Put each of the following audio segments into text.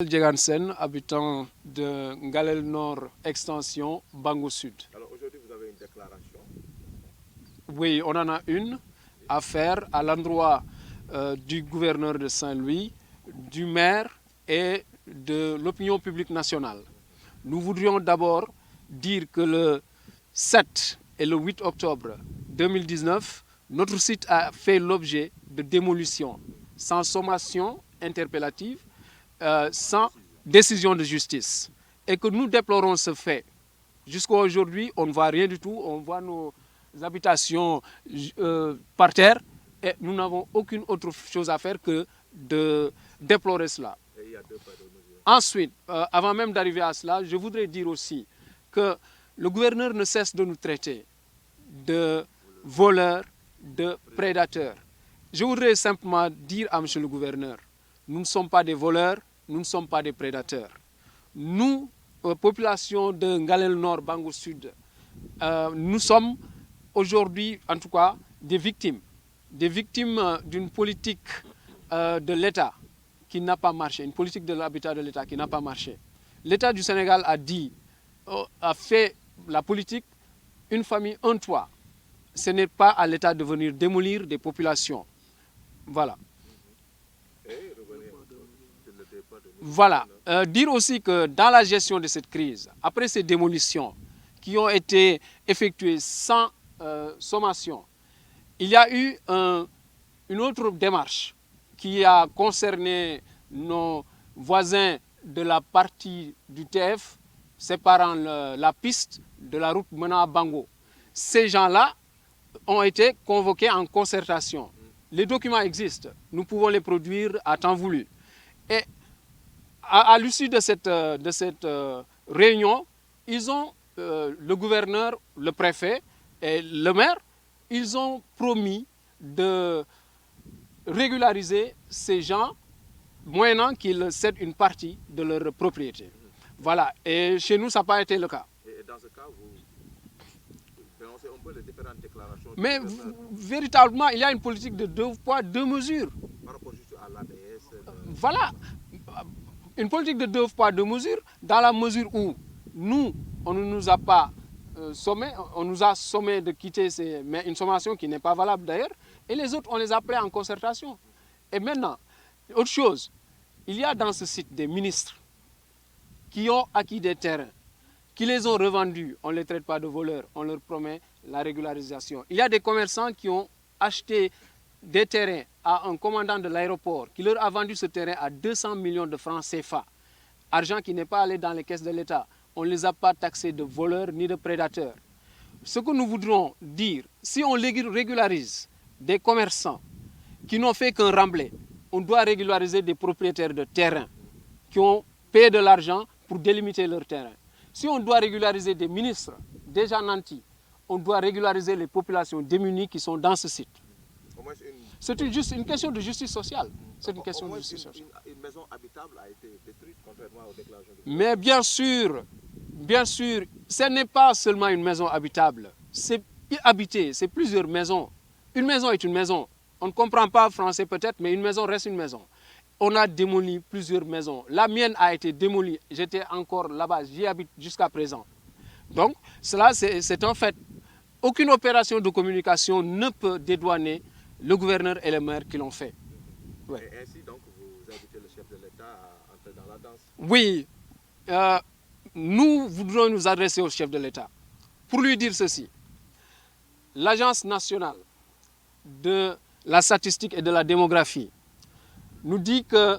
Djegansen, habitant de Ngalel Nord, extension Bango Sud. Alors aujourd'hui, vous avez une déclaration. Oui, on en a une à faire à l'endroit du gouverneur de Saint-Louis, du maire et de l'opinion publique nationale. Nous voudrions d'abord dire que le 7 et le 8 octobre 2019, notre site a fait l'objet de démolition sans sommation interpellative, sans décision de justice. Et que nous déplorons ce fait. Jusqu'à aujourd'hui, on ne voit rien du tout. On voit nos habitations par terre et nous n'avons aucune autre chose à faire que de déplorer cela. Ensuite, avant même d'arriver à cela, je voudrais dire aussi que le gouverneur ne cesse de nous traiter de voleurs, de prédateurs. Je voudrais simplement dire à M. le gouverneur, nous ne sommes pas des voleurs, nous ne sommes pas des prédateurs. Nous, population de Ngalel Nord, Bango Sud, nous sommes aujourd'hui, en tout cas, des victimes d'une politique de l'État qui n'a pas marché, une politique de l'habitat de l'État qui n'a pas marché. L'État du Sénégal a fait la politique une famille, un toit. Ce n'est pas à l'État de venir démolir des populations. Voilà. Voilà. Dire aussi que dans la gestion de cette crise, après ces démolitions qui ont été effectuées sans sommation, il y a eu une autre démarche qui a concerné nos voisins de la partie du TF séparant la piste de la route menant à Bango. Ces gens-là ont été convoqués en concertation. Les documents existent, nous pouvons les produire à temps voulu. Et à l'issue de cette réunion, ils ont, le gouverneur, le préfet et le maire, ils ont promis de régulariser ces gens moyennant qu'ils cèdent une partie de leur propriété. Voilà, et chez nous, ça n'a pas été le cas. Et dans ce cas, vous dénoncez un peu les différentes déclarations. Mais véritablement, il y a une politique de deux poids, deux mesures. Par rapport juste à l'ABS. Voilà, une politique de deux poids, deux mesures, dans la mesure où nous, on ne nous a pas sommé, on nous a sommé de quitter mais une sommation qui n'est pas valable d'ailleurs, et les autres, on les a pris en concertation. Et maintenant, autre chose, il y a dans ce site des ministres qui ont acquis des terrains, qui les ont revendus, on ne les traite pas de voleurs, on leur promet la régularisation. Il y a des commerçants qui ont acheté des terrains à un commandant de l'aéroport qui leur a vendu ce terrain à 200 millions de francs CFA, argent qui n'est pas allé dans les caisses de l'État. On ne les a pas taxés de voleurs ni de prédateurs. Ce que nous voudrons dire, si on régularise des commerçants qui n'ont fait qu'un remblai, on doit régulariser des propriétaires de terrain qui ont payé de l'argent pour délimiter leur terrain. Si on doit régulariser des ministres déjà nantis, on doit régulariser les populations démunies qui sont dans ce site. C'est une question de justice sociale. C'est une question de justice sociale. Une maison habitable a été détruite contrairement aux déclarations. Mais bien sûr, ce n'est pas seulement une maison habitable. C'est habité, c'est plusieurs maisons. Une maison est une maison. On ne comprend pas français peut-être, mais une maison reste une maison. On a démoli plusieurs maisons. La mienne a été démolie. J'étais encore là-bas. J'y habite jusqu'à présent. Donc, cela, c'est un fait. Aucune opération de communication ne peut dédouaner le gouverneur et le maire qui l'ont fait. Ouais. Et ainsi, donc, vous invitez le chef de l'État à entrer dans la danse. Oui. Nous voudrons nous adresser au chef de l'État pour lui dire ceci. L'Agence nationale de la statistique et de la démographie nous dit que,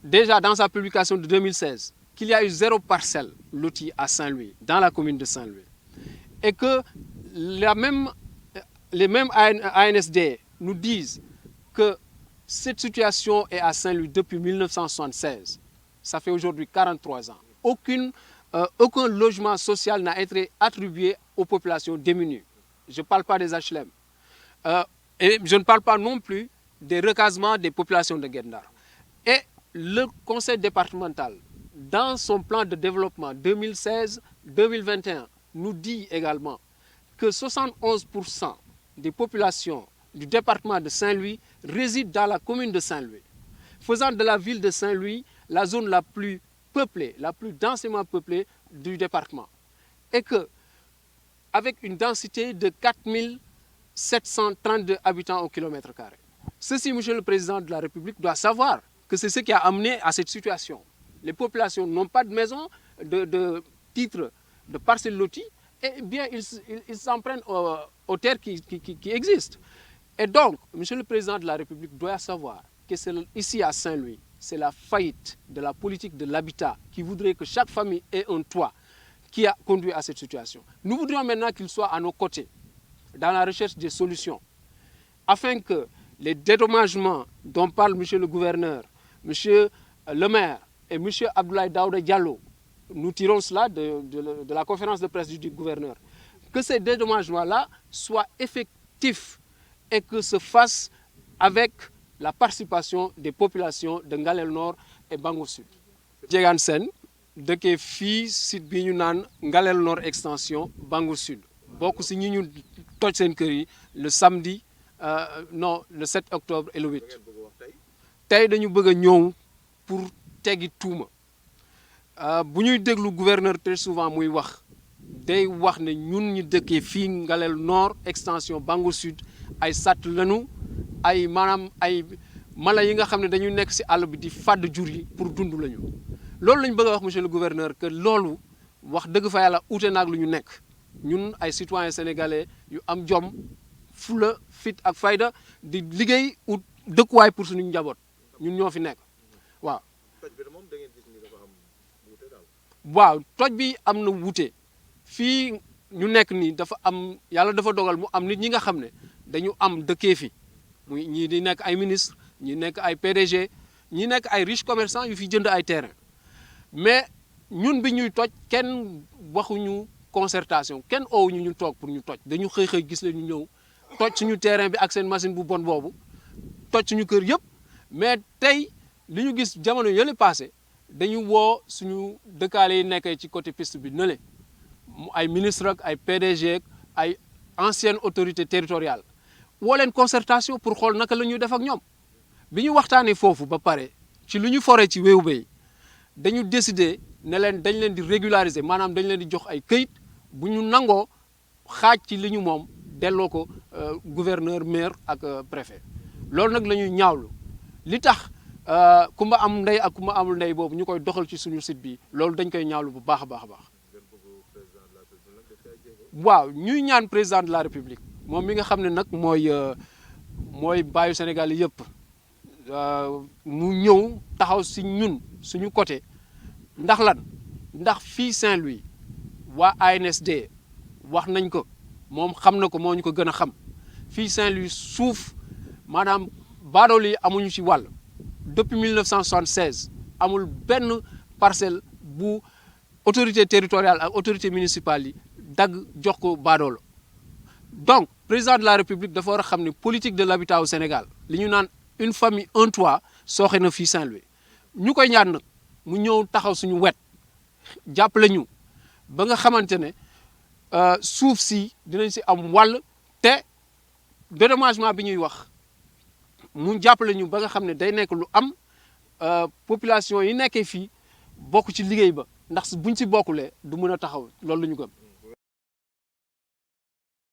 déjà dans sa publication de 2016, qu'il y a eu 0 parcelle lotie à Saint-Louis, dans la commune de Saint-Louis. Et que les mêmes ANSD nous disent que cette situation est à Saint-Louis depuis 1976. Ça fait aujourd'hui 43 ans. Aucun logement social n'a été attribué aux populations démunies. Je ne parle pas des HLM. Et je ne parle pas non plus des recasements des populations de Guet-Ndar. Et le conseil départemental, dans son plan de développement 2016-2021, nous dit également que 71% des populations du département de Saint-Louis résident dans la commune de Saint-Louis, faisant de la ville de Saint-Louis la zone la plus peuplée, la plus densément peuplée du département. Et que, avec une densité de 4732 habitants au kilomètre carré. Ceci, Monsieur le Président de la République doit savoir que c'est ce qui a amené à cette situation. Les populations n'ont pas de maison, de titre, de parcelles loties, et bien ils s'en prennent aux terres qui existent. Et donc, Monsieur le Président de la République doit savoir que c'est ici à Saint-Louis, c'est la faillite de la politique de l'habitat qui voudrait que chaque famille ait un toit qui a conduit à cette situation. Nous voudrions maintenant qu'il soit à nos côtés dans la recherche des solutions afin que les dédommagements dont parle Monsieur le gouverneur, Monsieur le maire et Monsieur Abdoulaye Daouda Diallo, nous tirons cela de la conférence de presse du gouverneur, que ces dédommagements-là soient effectifs et que se fassent avec la participation des populations de Ngalel Nord et Bango Sud. Diegane Sène dëkkee fii site bi ñu naan Ngalel Nord extension Bango Sud bokk si ñi ñu toj seen kër yi le samedi le 7 octobre et le 8 tey dañu bëgg a ñëw pour teggi tuuma bu ñuy déglu gouverneur très souvent muy wax day wax ne ñun ñu dëkkee fii Ngalel Nord extension Bango Sud ay sàtt lañu ay maanaam ay mala yi nga xam ne dañu nekk si àll bi di fàdd jur yi pour dund lañu loolu lañ bëgg a wax monsieur le gouverneur que loolu wax dëgg fa yàlla uute naag lu ñu nekk ñun ay citoyens sénégalais yu am jom fula fit ak fayda di liggéey ut dëkkuwaay pour suñu njaboot ñun ñoo fi nekk waaw. waaw toj bi am na wuute fii ñu nekk nii dafa am yàlla dafa dogal mu am nit ñi nga xam ne dañu am dëkkee fi muy ñii di nekk ay ministre ñi nekk ay PDG ñi nekk ay riches commerçants yu fi jënd ay terrain mais ñun bi ñuy toj kenn waxuñu concertation kenn oowuñu ñu toog pour ñu toj dañu xëy gis leen ñu ñëw toj suñu terrain bi ak seen machine bu bon boobu toj suñu kër yëpp mais tey li ñu gis jamono yële passé dañu woo suñu dëkkaale yi nekkee ci côté piste bi nële mu ay ministre ak ay PDG ak ay ancienne autorité territoriale woo leen concertation pour xool naka la ñuy def ak ñoom bi ñu waxtaanee foofu ba pare ci lu ñu foree ci wéewu bay dañu décider ne leen dañ leen di régulariser maanaam dañ leen di jox ay këyit bu ñu nangoo xaaj ci li ñu moom delloo ko gouverneur maire ak préfet loolu nag la ñuy ñaawlu li tax kumba am ndey ak kumba amul ndey boobu ñu koy doxal ci suñu site bi loolu dañ koy ñaawlu bu baax a baax a baax waaw ñuy ñaan président de la république moom mi nga xam ne nag mooy baayu Sénégal yëpp mu ñëw taxaw si ñun suñu côté ndax lan ndax fii Saint-Louis waa ANSD wax nañ ko moom xam na ko moo ñu ko gën a xam fii Saint-Louis suuf maanaam baadoolo yi amuñu ci wàll depuis 1976 amul benn parcelle bu autorité territoriale ak autorité municipale yi dagg jox ko baadoolo donc président de la république dafa war a xam ne politique de l'habitat au Sénégal li ñu naan une famille un toit sooxe na fii Saint-Louis ñu koy ñaan nag mu ñëw taxaw suñu wet jàppale ñu ba nga xamante ne suuf si dinañ si am wàll te dédommagement bi ñuy wax mu jàppale ñu ba nga xam ne day nekk lu am population yi nekkee fii bokk ci liggéey ba ndax buñ si bokkulee du mën a taxaw loolu la ñu gëm